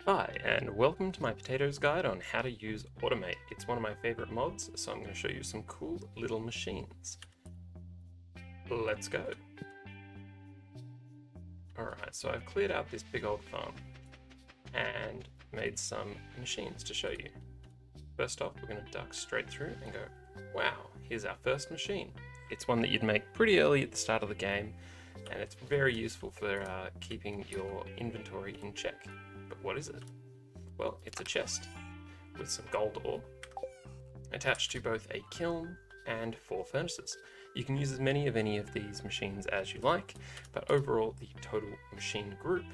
Hi, and welcome to my potatoes guide on how to use Automate. It's one of my favorite mods, so I'm going to show you some cool little machines. Let's go. Alright, so I've cleared out this big old farm and made some machines to show you. First off, we're going to duck straight through and go, wow, here's our first machine. It's one that you'd make pretty early at the start of the game, and it's very useful for keeping your inventory in check. But what is it? Well, it's a chest with some gold ore attached to both a kiln and 4 furnaces. You can use as many of any of these machines as you like, but overall the total machine group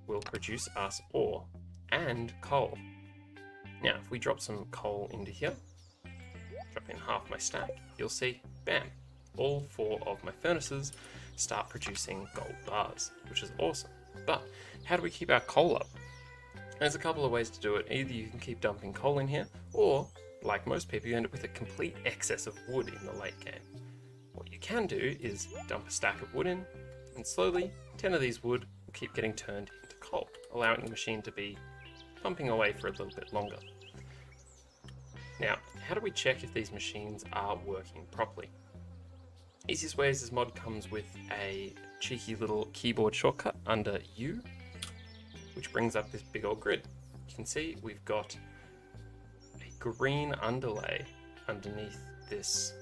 will produce us ore and coal. Now, if we drop some coal into here, drop in half my stack, you'll see, bam, all 4 of my furnaces start producing gold bars, which is awesome. But how do we keep our coal up? There's a couple of ways to do it. Either you can keep dumping coal in here, or, like most people, you end up with a complete excess of wood in the late game. What you can do is dump a stack of wood in, and slowly 10 of these wood will keep getting turned into coal, allowing the machine to be pumping away for a little bit longer. Now, how do we check if these machines are working properly? Easiest way is this mod comes with a cheeky little keyboard shortcut under U, which brings up this big old grid. You can see we've got a green underlay underneath this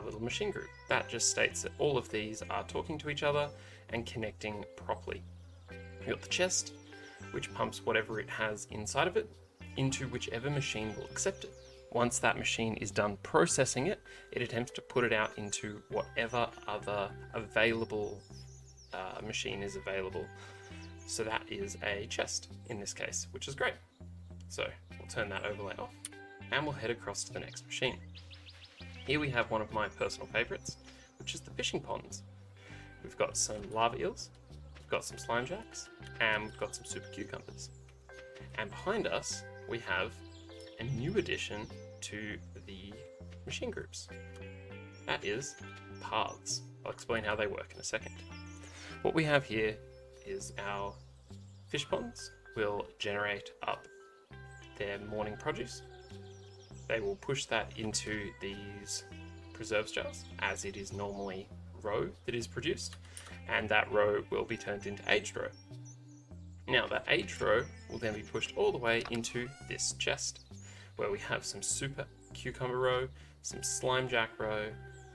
little machine group. That just states that all of these are talking to each other and connecting properly. We've got the chest, which pumps whatever it has inside of it into whichever machine will accept it. Once that machine is done processing it, it attempts to put it out into whatever other available machine is available. So that is a chest in this case, which is great. So we'll turn that overlay off and we'll head across to the next machine. Here we have one of my personal favorites, which is the fishing ponds. We've got some lava eels, we've got some slime jacks, and we've got some super cucumbers. And behind us, we have a new addition to the machine groups. That is paths. I'll explain how they work in a second. What we have here is our fish ponds will generate up their morning produce. They will push that into these preserves jars as it is normally roe that is produced, and that roe will be turned into aged roe. Now that aged roe will then be pushed all the way into this chest, where we have some super cucumber roe, some slime jack roe,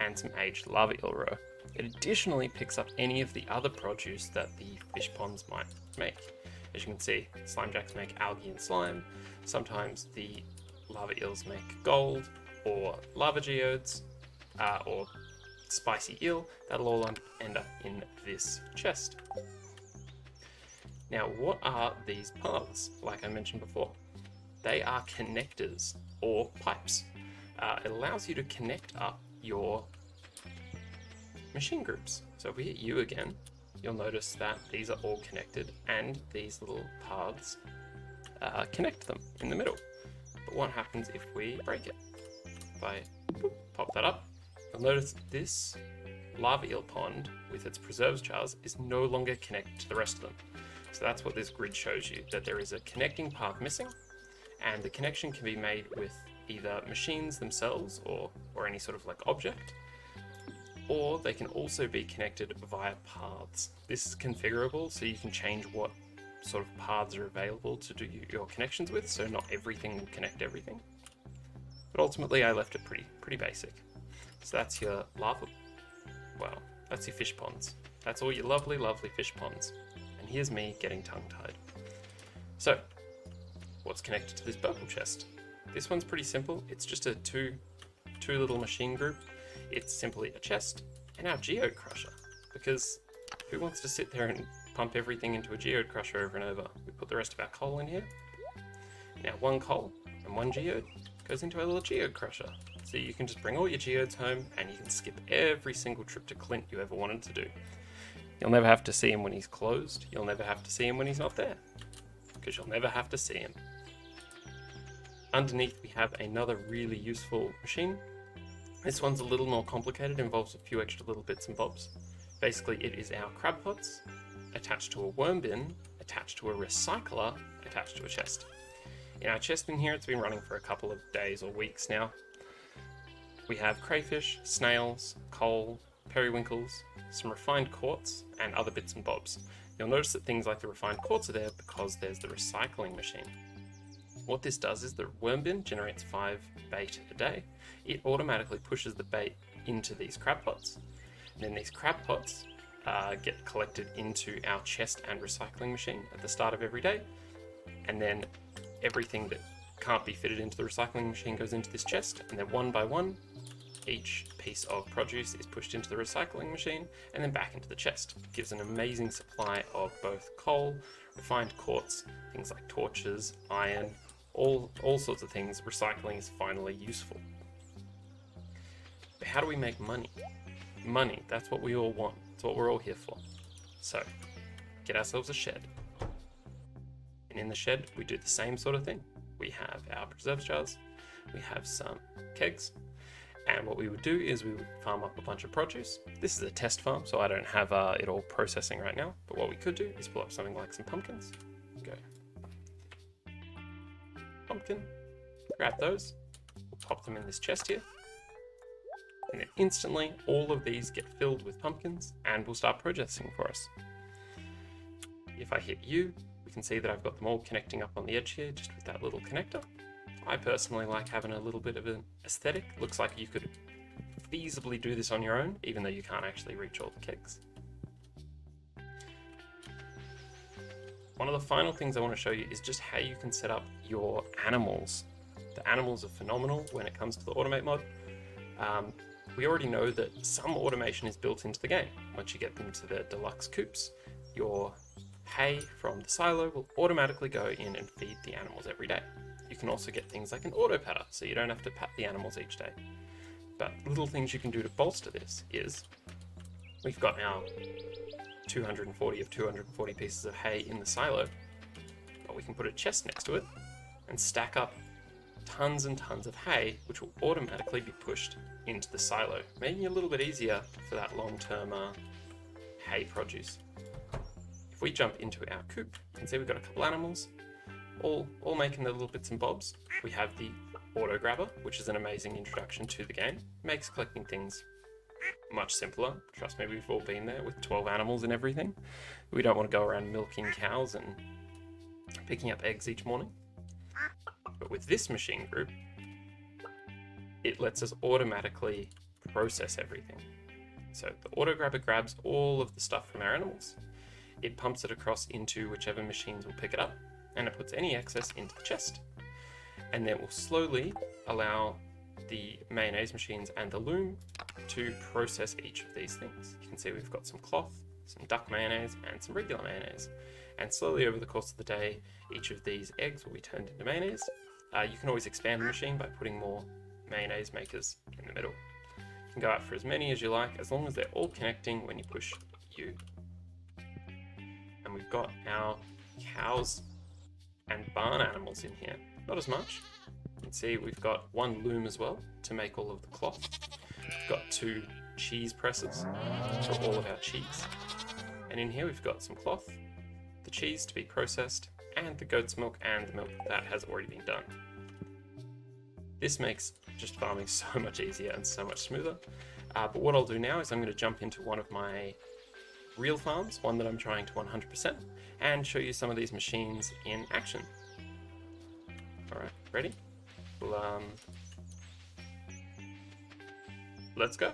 and some aged lava eel roe. It additionally picks up any of the other produce that the fish ponds might make. As you can see, slime jacks make algae and slime. Sometimes the lava eels make gold, or lava geodes, or spicy eel. That'll all end up in this chest. Now, what are these paths? Like I mentioned before, they are connectors or pipes. It allows you to connect up your machine groups. So if we hit U again, you'll notice that these are all connected and these little paths connect them in the middle. But what happens if we break it? If I pop that up, you'll notice this lava eel pond with its preserves jars is no longer connected to the rest of them. So that's what this grid shows you, that there is a connecting path missing, and the connection can be made with either machines themselves or any sort of like object, or they can also be connected via paths. This is configurable, so you can change what sort of paths are available to do your connections with, so not everything will connect everything. But ultimately I left it pretty basic. So that's your that's your fish ponds. That's all your lovely, lovely fish ponds. And here's me getting tongue-tied. So, what's connected to this purple chest? This one's pretty simple. It's just a two little machine group. It's simply a chest and our geode crusher, because who wants to sit there and pump everything into a geode crusher over and over? We put the rest of our coal in here. Now 1 coal and 1 geode goes into our little geode crusher. So you can just bring all your geodes home and you can skip every single trip to Clint you ever wanted to do. You'll never have to see him when he's closed. You'll never have to see him when he's not there, because you'll never have to see him. Underneath we have another really useful machine. This one's a little more complicated, involves a few extra little bits and bobs. Basically, it is our crab pots attached to a worm bin attached to a recycler attached to a chest. In our chest in here, it's been running for a couple of days or weeks now. We have crayfish, snails, coal, periwinkles, some refined quartz, and other bits and bobs. You'll notice that things like the refined quartz are there because there's the recycling machine. What this does is the worm bin generates 5 bait a day. It automatically pushes the bait into these crab pots. And then these crab pots get collected into our chest and recycling machine at the start of every day. And then everything that can't be fitted into the recycling machine goes into this chest, and then one by one, each piece of produce is pushed into the recycling machine and then back into the chest. It gives an amazing supply of both coal, refined quartz, things like torches, iron, all sorts of things. Recycling is finally useful. But how do we make money? Money, that's what we all want. That's what we're all here for. So, get ourselves a shed. And in the shed, we do the same sort of thing. We have our preserve jars, we have some kegs, and what we would do is we would farm up a bunch of produce. This is a test farm, so I don't have it all processing right now, but what we could do is pull up something like some pumpkins. Go. Pumpkin. Grab those. We'll pop them in this chest here. And then instantly, all of these get filled with pumpkins and will start processing for us. If I hit U, we can see that I've got them all connecting up on the edge here, just with that little connector. I personally like having a little bit of an aesthetic. Looks like you could feasibly do this on your own, even though you can't actually reach all the kegs. One of the final things I want to show you is just how you can set up your animals. The animals are phenomenal when it comes to the Automate mod. We already know that some automation is built into the game. Once you get them to the deluxe coops, your hay from the silo will automatically go in and feed the animals every day. You can also get things like an auto patter, so you don't have to pat the animals each day. But little things you can do to bolster this is, we've got now 240 of 240 pieces of hay in the silo, but we can put a chest next to it and stack up tons and tons of hay, which will automatically be pushed into the silo, making it a little bit easier for that long-term hay produce. If we jump into our coop, you can see we've got a couple animals, all making their little bits and bobs. We have the auto grabber, which is an amazing introduction to the game. Makes collecting things much simpler. Trust me, we've all been there with 12 animals and everything. We don't want to go around milking cows and picking up eggs each morning. But with this machine group, it lets us automatically process everything. So the auto grabber grabs all of the stuff from our animals. It pumps it across into whichever machines will pick it up, and it puts any excess into the chest. And then we'll slowly allow the mayonnaise machines and the loom to process each of these things. You can see we've got some cloth, some duck mayonnaise, and some regular mayonnaise. And slowly over the course of the day, each of these eggs will be turned into mayonnaise. You can always expand the machine by putting more mayonnaise makers in the middle. You can go out for as many as you like, as long as they're all connecting when you push U. And we've got our cows and barn animals in here. Not as much. You can see we've got one loom as well to make all of the cloth. We've got 2 cheese presses for all of our cheese. And in here we've got some cloth, the cheese to be processed, and the goat's milk and the milk that has already been done. This makes just farming so much easier and so much smoother. But what I'll do now is I'm going to jump into one of my real farms, one that I'm trying to 100%, and show you some of these machines in action. Alright, ready? Well, let's go.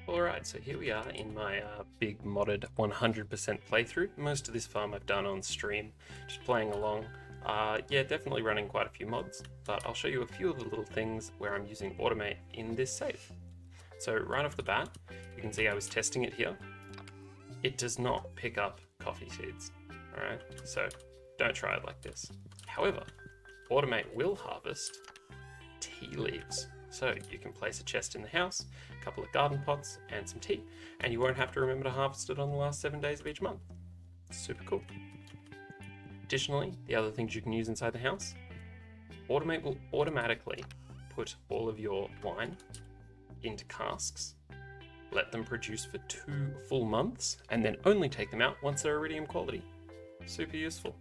Alright, so here we are in my big modded 100% playthrough. Most of this farm I've done on stream, just playing along. Yeah, definitely running quite a few mods, but I'll show you a few of the little things where I'm using Automate in this save. So right off the bat, you can see I was testing it here. It does not pick up coffee seeds, alright? So don't try it like this. However, Automate will harvest tea leaves. So you can place a chest in the house, a couple of garden pots, and some tea, and you won't have to remember to harvest it on the last 7 days of each month. Super cool. Additionally, the other things you can use inside the house, Automate will automatically put all of your wine into casks let them produce for 2 full months, and then only take them out once they're iridium quality. Super useful.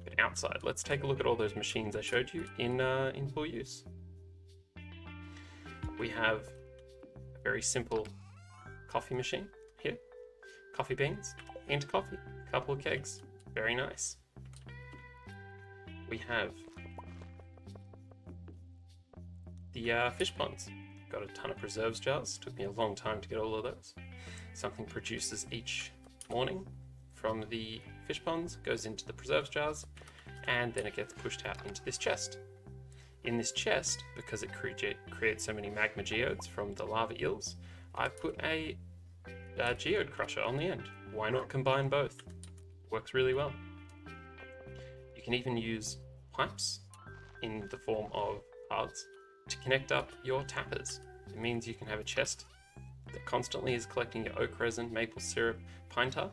But outside, let's take a look at all those machines I showed you in full use. We have a very simple coffee machine here. Coffee beans into coffee. Couple of kegs. Very nice. We have the fish ponds. Got a ton of preserves jars. Took me a long time to get all of those. Something produces each morning from the fish ponds, goes into the preserves jars, and then it gets pushed out into this chest. In this chest, because it creates so many magma geodes from the lava eels, I've put a geode crusher on the end. Why not combine both? Works really well. You can even use pipes in the form of paths to connect up your tappers. It means you can have a chest that constantly is collecting your oak resin, maple syrup, pine tar,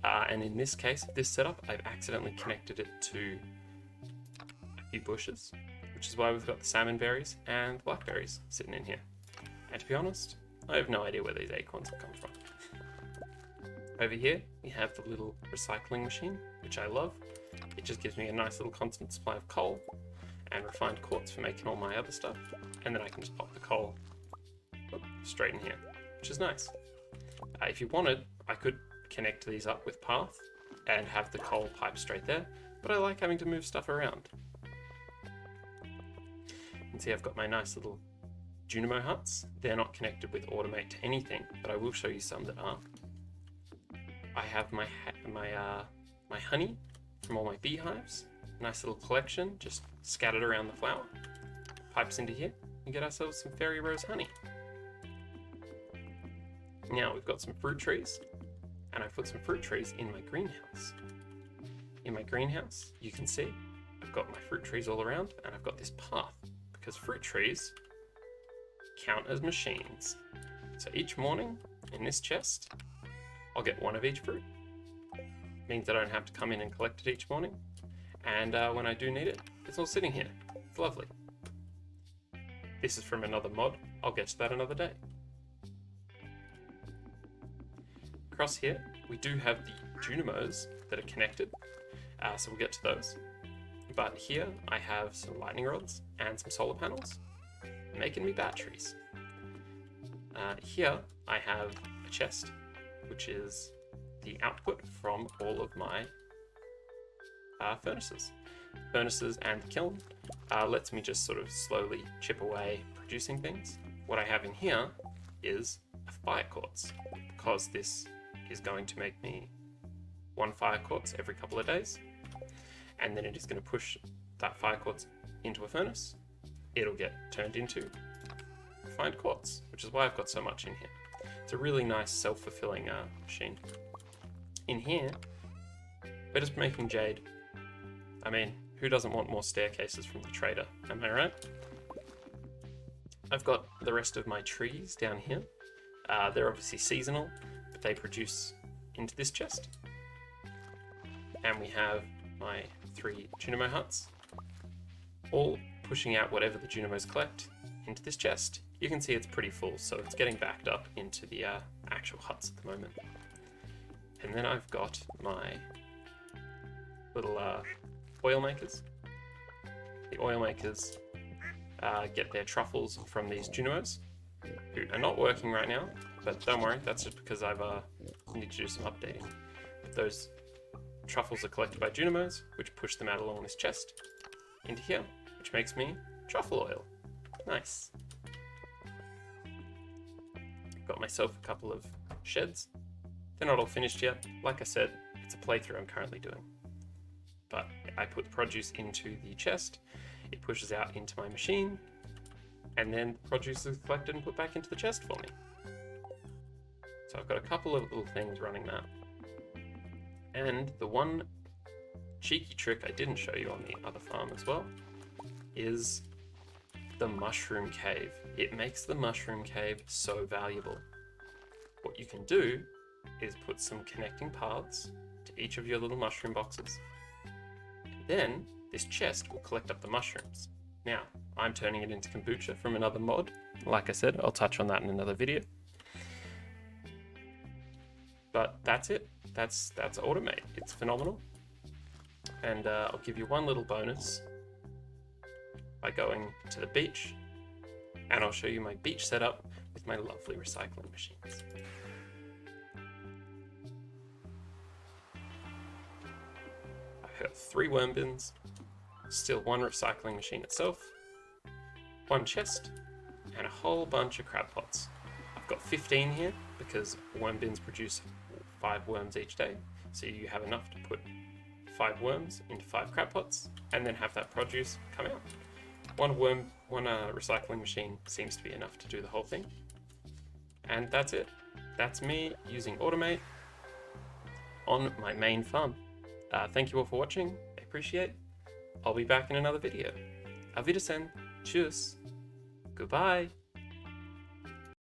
and in this case, this setup, I've accidentally connected it to a few bushes, which is why we've got the salmon berries and blackberries sitting in here. And to be honest, I have no idea where these acorns have come from. Over here, we have the little recycling machine, which I love. It just gives me a nice little constant supply of coal and refined quartz for making all my other stuff. And then I can just pop the coal straight in here, which is nice. If you wanted, I could connect these up with path and have the coal pipe straight there, but I like having to move stuff around. You can see I've got my nice little Junimo huts. They're not connected with Automate to anything, but I will show you some that are. I have my honey from all my beehives. Nice little collection, just scattered around the flower. Pipes into here and get ourselves some fairy rose honey. Now we've got some fruit trees, and I've put some fruit trees in my greenhouse. In my greenhouse, you can see I've got my fruit trees all around, and I've got this path, because fruit trees count as machines. So each morning in this chest, I'll get one of each fruit. Means I don't have to come in and collect it each morning. And when I do need it, it's all sitting here. It's lovely. This is from another mod. I'll get to that another day. Across here, we do have the Junimos that are connected. So we'll get to those. But here I have some lightning rods and some solar panels, making me batteries. Here I have a chest, which is the output from all of my furnaces. Furnaces and the kiln lets me just sort of slowly chip away producing things. What I have in here is a fire quartz, because this is going to make me 1 fire quartz every couple of days, and then it is going to push that fire quartz into a furnace. It'll get turned into refined quartz, which is why I've got so much in here. It's a really nice self-fulfilling machine. In here, we're just making jade. I mean, who doesn't want more staircases from the trader, am I right? I've got the rest of my trees down here. They're obviously seasonal, but they produce into this chest. And we have my 3 Junimo huts, all pushing out whatever the Junimos collect into this chest. You can see it's pretty full, so it's getting backed up into the actual huts at the moment. And then I've got my little oil makers. The oil makers get their truffles from these Junimos, who are not working right now, but don't worry, that's just because I've need to do some updating. But those truffles are collected by Junimos, which push them out along this chest into here, which makes me truffle oil. Nice. Got myself a couple of sheds. They're not all finished yet. Like I said, it's a playthrough I'm currently doing. But I put the produce into the chest, it pushes out into my machine, and then the produce is collected and put back into the chest for me. So I've got a couple of little things running that. And the one cheeky trick I didn't show you on the other farm as well is the mushroom cave. It makes the mushroom cave so valuable. What you can do is put some connecting paths to each of your little mushroom boxes. And then this chest will collect up the mushrooms. Now, I'm turning it into kombucha from another mod, Like I said, I'll touch on that in another video. But that's it. That's Automate. It's phenomenal. And I'll give you one little bonus by going to the beach, and I'll show you my beach setup with my lovely recycling machines. I've got 3 worm bins, still 1 recycling machine itself, 1 chest, and a whole bunch of crab pots. I've got 15 here because worm bins produce 5 worms each day, so you have enough to put 5 worms into 5 crab pots and then have that produce come out. One recycling machine seems to be enough to do the whole thing. And that's it. That's me using Automate on my main farm. Thank you all for watching. I appreciate it. I'll be back in another video. Auf Wiedersehen. Tschüss. Goodbye.